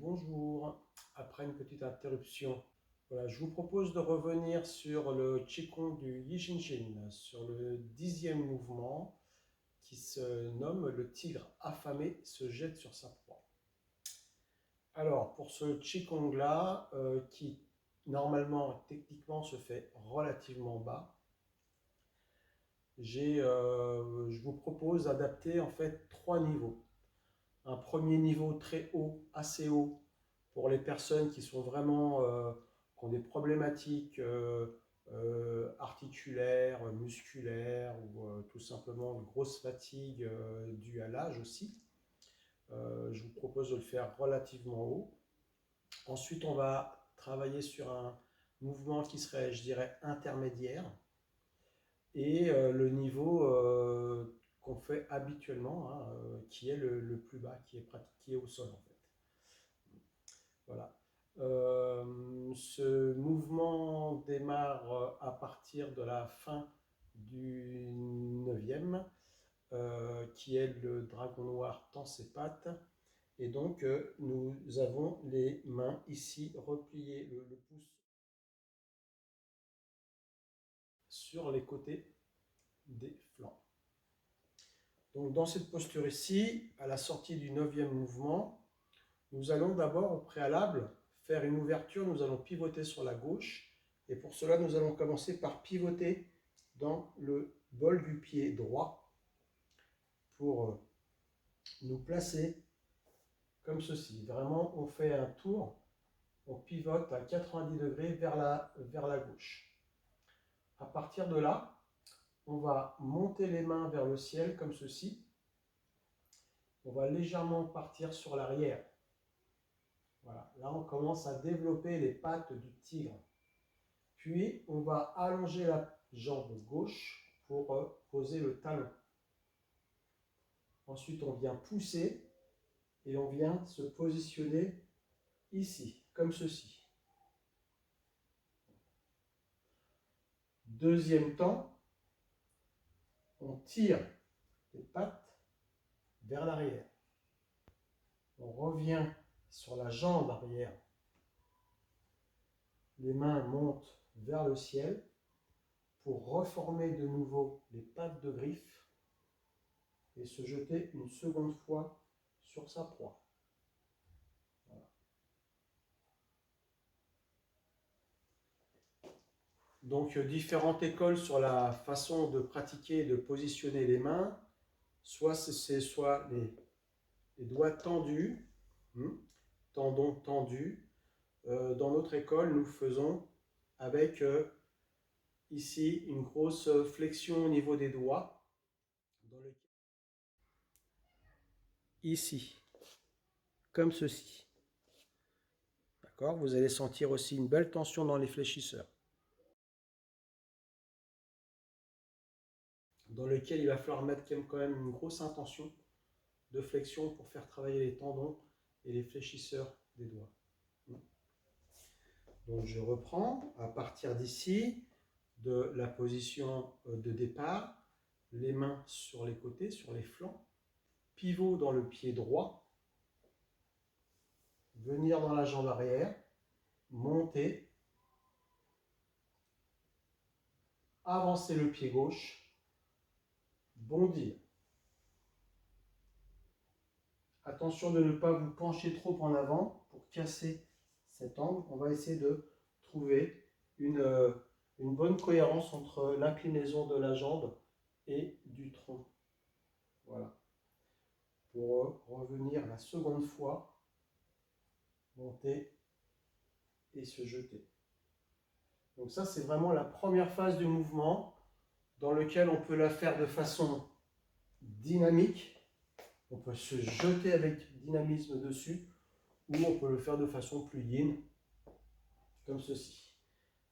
Bonjour, après une petite interruption, voilà, je vous propose de revenir sur le Qigong du Yi Jin Jin, sur le 10e mouvement qui se nomme le tigre affamé se jette sur sa proie. Alors, pour ce Qigong-là, qui normalement, techniquement, se fait relativement bas, je vous propose d'adapter en fait 3 niveaux. Un premier niveau très haut, assez haut, pour les personnes qui sont vraiment qui ont des problématiques articulaires, musculaires ou tout simplement une grosse fatigue due à l'âge aussi. Je vous propose de le faire relativement haut. Ensuite, on va travailler sur un mouvement qui serait, je dirais, intermédiaire et le niveau qu'on fait habituellement, hein, qui est le plus bas, qui est pratiqué au sol en fait. Voilà. Ce mouvement démarre à partir de la fin du 9e, qui est le dragon noir tend ses pattes. Et donc, nous avons les mains ici repliées, le pouce sur les côtés des flancs. Donc, dans cette posture ici, à la sortie du 9e mouvement, nous allons d'abord au préalable faire une ouverture, nous allons pivoter sur la gauche et pour cela nous allons commencer par pivoter dans le bol du pied droit pour nous placer comme ceci. Vraiment on fait un tour, on pivote à 90 degrés vers la gauche. À partir de là, on va monter les mains vers le ciel comme ceci. On va légèrement partir sur l'arrière. Voilà. Là on commence à développer les pattes du tigre. Puis, on va allonger la jambe gauche pour poser le talon. Ensuite, on vient pousser et on vient se positionner ici, comme ceci. Deuxième temps, on tire les pattes vers l'arrière. On revient sur la jambe arrière. Les mains montent vers le ciel pour reformer de nouveau les pattes de griffe et se jeter une seconde fois sur sa proie. Voilà. Donc, différentes écoles sur la façon de pratiquer et de positionner les mains. Soit c'est soit les doigts tendus, tendons tendus. Dans notre école, nous faisons avec ici une grosse flexion au niveau des doigts. Ici, comme ceci. D'accord ? Vous allez sentir aussi une belle tension dans les fléchisseurs, dans lequel il va falloir mettre quand même une grosse intention de flexion pour faire travailler les tendons et les fléchisseurs des doigts. Donc je reprends à partir d'ici, de la position de départ, les mains sur les côtés, sur les flancs, pivot dans le pied droit, venir dans la jambe arrière, monter, avancer le pied gauche, bondir. Attention de ne pas vous pencher trop en avant pour casser cet angle. On va essayer de trouver une bonne cohérence entre l'inclinaison de la jambe et du tronc. Voilà. Pour revenir la seconde fois, monter et se jeter. Donc ça, c'est vraiment la première phase du mouvement dans lequel on peut la faire de façon dynamique. On peut se jeter avec dynamisme dessus ou on peut le faire de façon plus yin, comme ceci.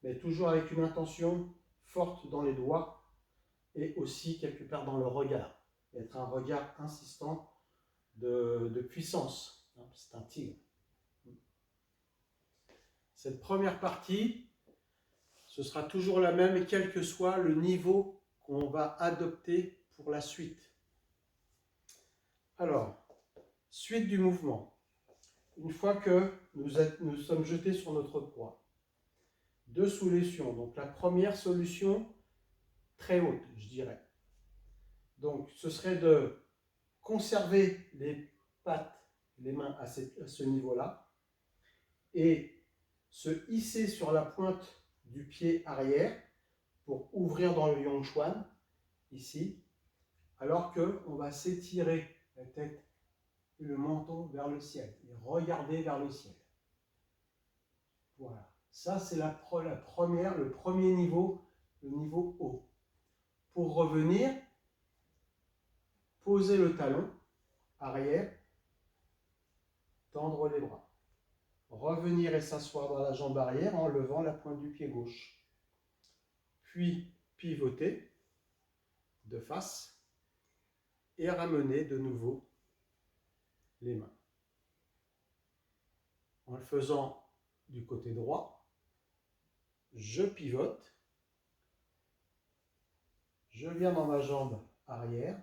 Mais toujours avec une intention forte dans les doigts et aussi quelque part dans le regard. Être un regard insistant de puissance. C'est un tigre. Cette première partie, ce sera toujours la même, quel que soit le niveau qu'on va adopter pour la suite. Alors, suite du mouvement. une fois que nous sommes jetés sur notre proie, deux solutions. Donc la première solution, très haute, je dirais. Donc ce serait de conserver les pattes, les mains à ce niveau-là et se hisser sur la pointe du pied arrière pour ouvrir dans le Yongchuan, ici, alors qu'on va s'étirer la tête et le menton vers le ciel et regarder vers le ciel. Voilà. Ça, c'est le premier niveau, le niveau haut. Pour revenir, poser le talon arrière, tendre les bras. Revenir et s'asseoir dans la jambe arrière en levant la pointe du pied gauche. Puis pivoter de face et ramener de nouveau les mains. En le faisant du côté droit, je pivote, je viens dans ma jambe arrière,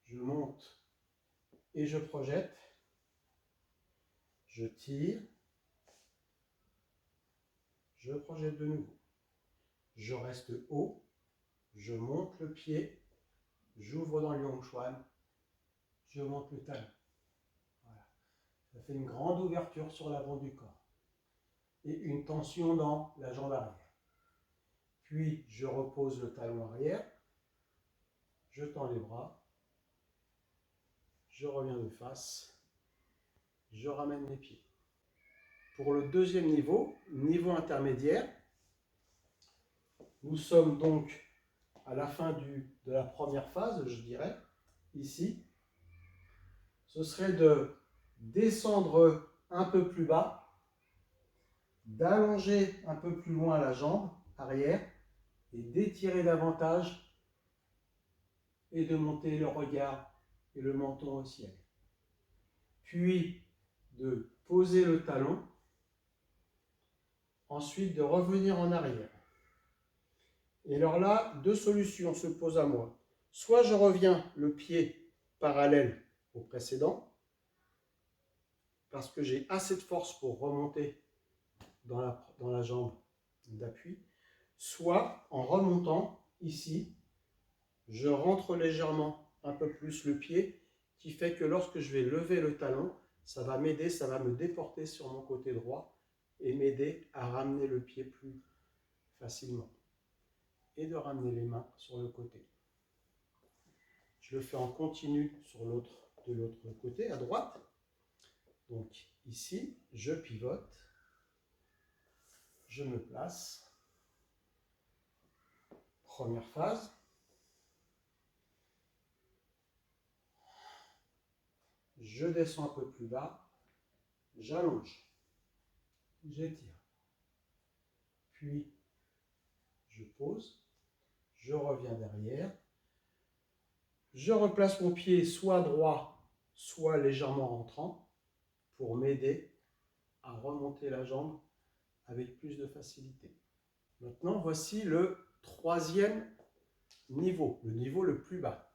je monte et je projette, je tire, je projette de nouveau. Je reste haut, je monte le pied, j'ouvre dans le Yongchuan, je monte le talon. Voilà. Ça fait une grande ouverture sur l'avant du corps et une tension dans la jambe arrière. Puis je repose le talon arrière, je tends les bras, je reviens de face, je ramène les pieds. Pour le deuxième niveau, niveau intermédiaire, nous sommes donc à la fin de la première phase, je dirais, ici. Ce serait de descendre un peu plus bas, d'allonger un peu plus loin la jambe arrière et d'étirer davantage et de monter le regard et le menton au ciel. Puis de poser le talon, ensuite de revenir en arrière. Et alors là, deux solutions se posent à moi. Soit je reviens le pied parallèle au précédent, parce que j'ai assez de force pour remonter dans la jambe d'appui, soit en remontant ici, je rentre légèrement un peu plus le pied, qui fait que lorsque je vais lever le talon, ça va m'aider, ça va me déporter sur mon côté droit et m'aider à ramener le pied plus facilement. Et de ramener les mains sur le côté. Je le fais en continu de l'autre côté, à droite. Donc ici, je pivote, je me place. Première phase. Je descends un peu plus bas, j'allonge, j'étire. Puis, je pose, je reviens derrière. Je replace mon pied soit droit, soit légèrement rentrant pour m'aider à remonter la jambe avec plus de facilité. Maintenant, voici le troisième niveau, le niveau le plus bas.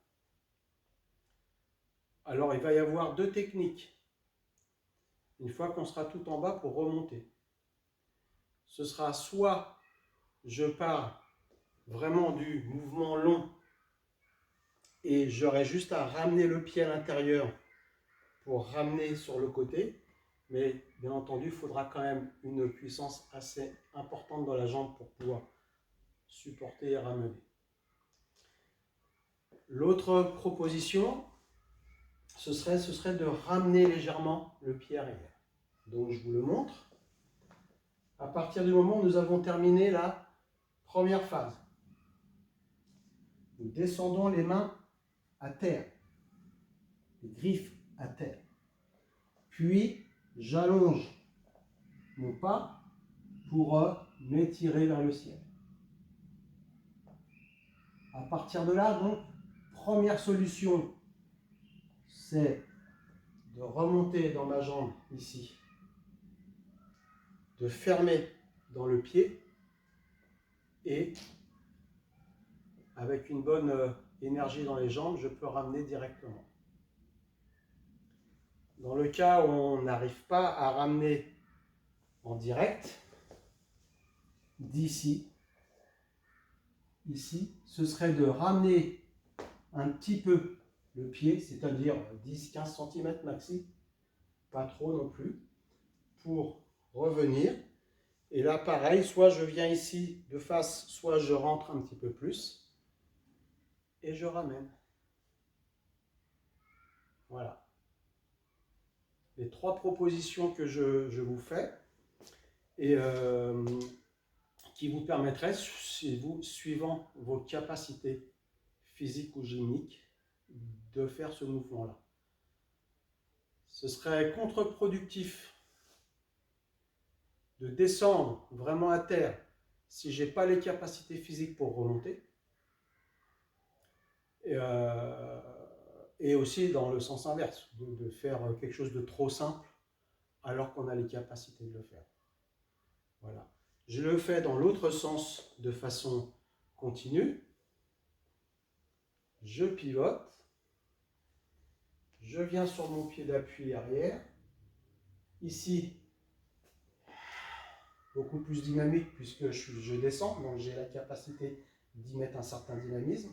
Alors, il va y avoir deux techniques. Une fois qu'on sera tout en bas pour remonter. Ce sera soit je pars vraiment du mouvement long et j'aurai juste à ramener le pied à l'intérieur pour ramener sur le côté, mais bien entendu, il faudra quand même une puissance assez importante dans la jambe pour pouvoir supporter et ramener. L'autre proposition, ce serait de ramener légèrement le pied arrière. Donc je vous le montre. À partir du moment où nous avons terminé la première phase, nous descendons les mains à terre, les griffes à terre. Puis j'allonge mon pas pour m'étirer vers le ciel. À partir de là, donc, première solution, c'est de remonter dans ma jambe ici, de fermer dans le pied et avec une bonne énergie dans les jambes, je peux ramener directement. Dans le cas où on n'arrive pas à ramener en direct, d'ici, ici, ce serait de ramener un petit peu le pied, c'est-à-dire 10-15 cm maxi, pas trop non plus, pour revenir. Et là, pareil, soit je viens ici de face, soit je rentre un petit peu plus et je ramène. Voilà. Les 3 propositions que je vous fais et qui vous permettraient, suivant vos capacités physiques ou gymiques, de faire ce mouvement-là. Ce serait contre-productif de descendre vraiment à terre si je n'ai pas les capacités physiques pour remonter. Et aussi dans le sens inverse, de faire quelque chose de trop simple alors qu'on a les capacités de le faire. Voilà. Je le fais dans l'autre sens de façon continue. Je pivote. Je viens sur mon pied d'appui arrière. Ici, beaucoup plus dynamique puisque je descends, donc j'ai la capacité d'y mettre un certain dynamisme.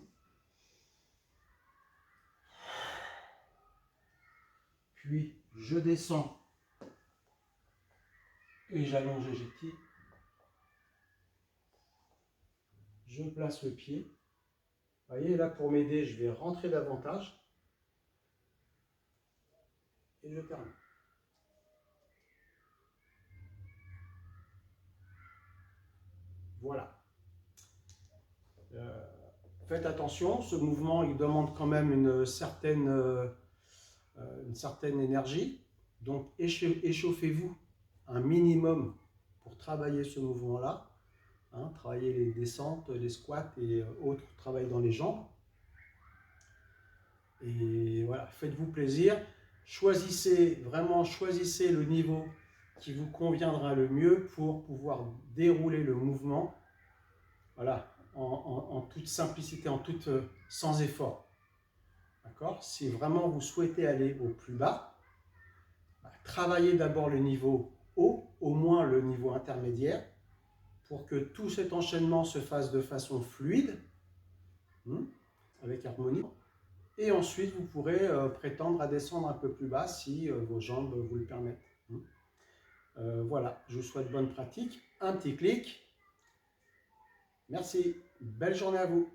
Puis je descends et j'allonge et j'étire. Je place le pied. Vous voyez, là pour m'aider, je vais rentrer davantage. Et je termine. Voilà. Faites attention, ce mouvement il demande quand même une certaine énergie. Donc échauffez-vous un minimum pour travailler ce mouvement-là. Hein, travailler les descentes, les squats et autres travail dans les jambes. Et voilà, faites-vous plaisir. Vraiment choisissez le niveau qui vous conviendra le mieux pour pouvoir dérouler le mouvement. Voilà, en toute simplicité, sans effort. D'accord ? Si vraiment vous souhaitez aller au plus bas, travaillez d'abord le niveau haut, au moins le niveau intermédiaire, pour que tout cet enchaînement se fasse de façon fluide, avec harmonie. Et ensuite, vous pourrez prétendre à descendre un peu plus bas si vos jambes vous le permettent. Voilà, je vous souhaite bonne pratique. Un petit clic. Merci. Belle journée à vous.